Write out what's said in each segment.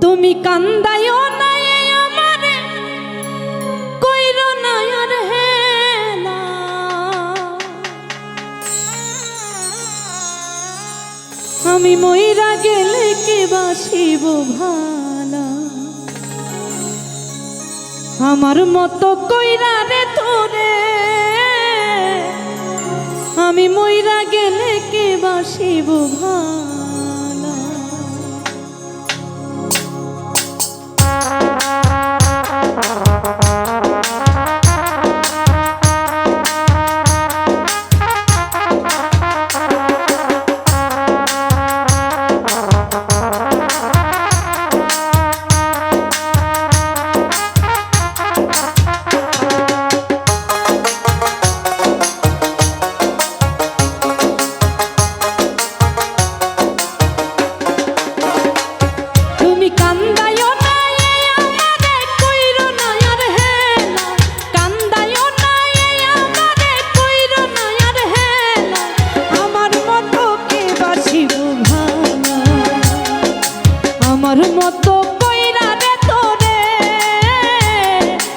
তুমি কান্দাইও না আমারে কইরো না আর হেলা, আমি মইরা গেলে কে বাসিব ভালা, আমার মতো কইরা রে তোরে, আমি মইরা গেলে কে বাসিব ভালা। আমার মতো কইরা রে তোরে,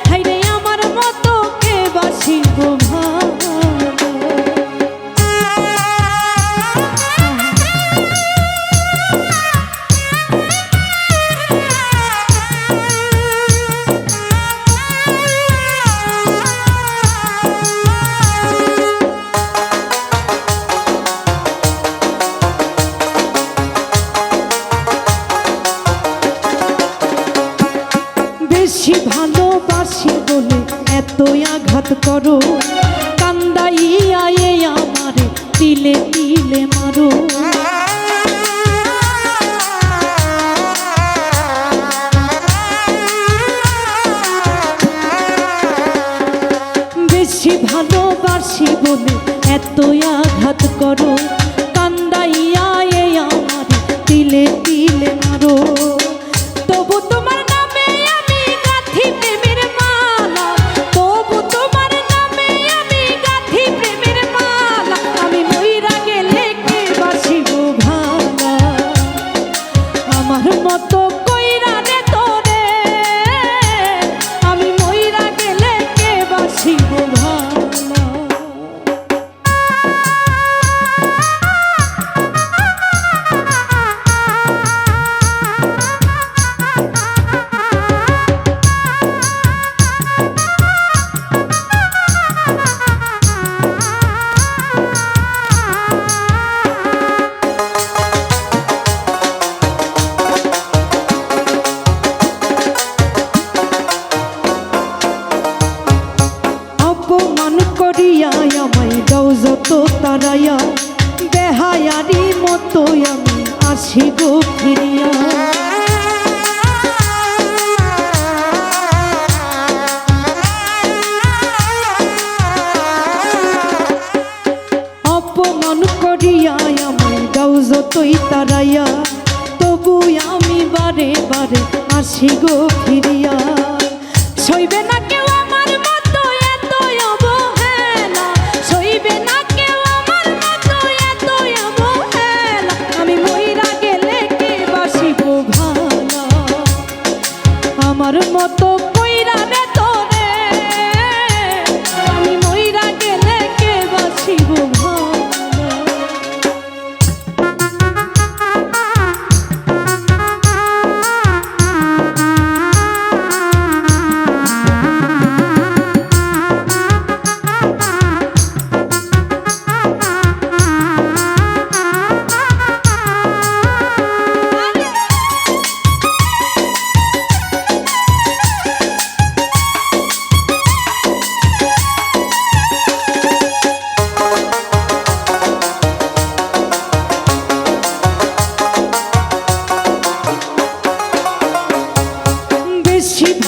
হাইরে আমার মতো কে বাসিব ভালো। বেশি ভালোবাসি বলে এত আঘাত করো, কান্দাইয়া আমারে তিলে তিলে মারো। বেশি ভালোবাসি বলে এত আঘাত করো, কান্দাইয়া আমারে তিলে তিলে মারো। তবু তোমার মতো কইরা রে তোরে, আমি মইরা গেলে কে বাসিব ভালো। করিয়া আমায় দাও যত তারাইয়া, বেহায়ারি মতো আমি আসি গো ফিরিয়া। অপমান করিয়া আমায় দাও যতই তারাইয়া, তবু আমি বারে বারে আসি গো ফিরিয়া। সইবে না কেউ আমার মতো এত অবহেলা, সইবে না কেউ আমার মতো এত অবহেলা, আমি মইরা গেলে কে বাসিব ভালো। আমার মতো কইরা রে তোরে, আমি মইরা গেলে কে বাসিব ভালো।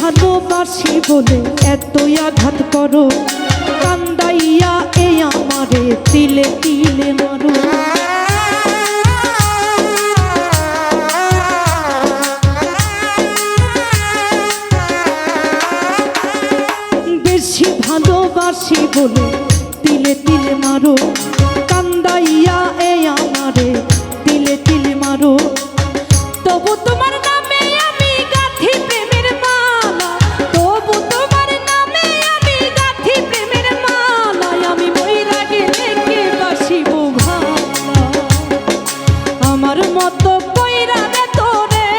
ভালোবাসি বলে এত আঘাত করো, কান্দাইয়া আমারে তিলে তিলে মারো। বেশি ভালোবাসি বলে তিলে তিলে মারো, কান্দাইয়া আমারে তিলে তিলে আমার মতো কইরা রে তোরে,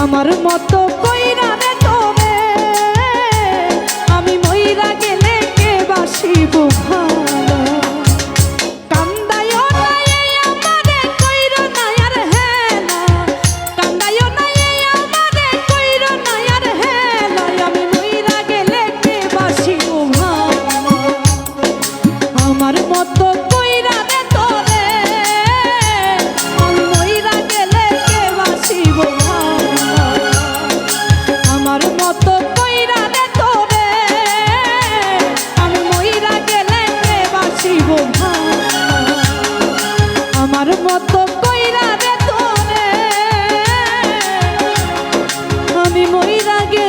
আমার মতো কইরা রে তোরে, আমি মইরা গেলে কে বাসিব ভালো। কান্দায়ও না এই আমারে কইরো না আর হেলা, কান্দায়ও না এই আমারে কইরো না আর হেলা, আমি মইরা গেলে কে বাসিব ভালো। আমার মতো কইরা রে তোরে, আমি মইরা গেলে কে বাসিব ভালো। আমার মতো কইরা রে তোরে, আমি মইরা গেলে কে বাসিব ভালো। আমার মতো কইরা রে তোরে, আমি মইরা গেলে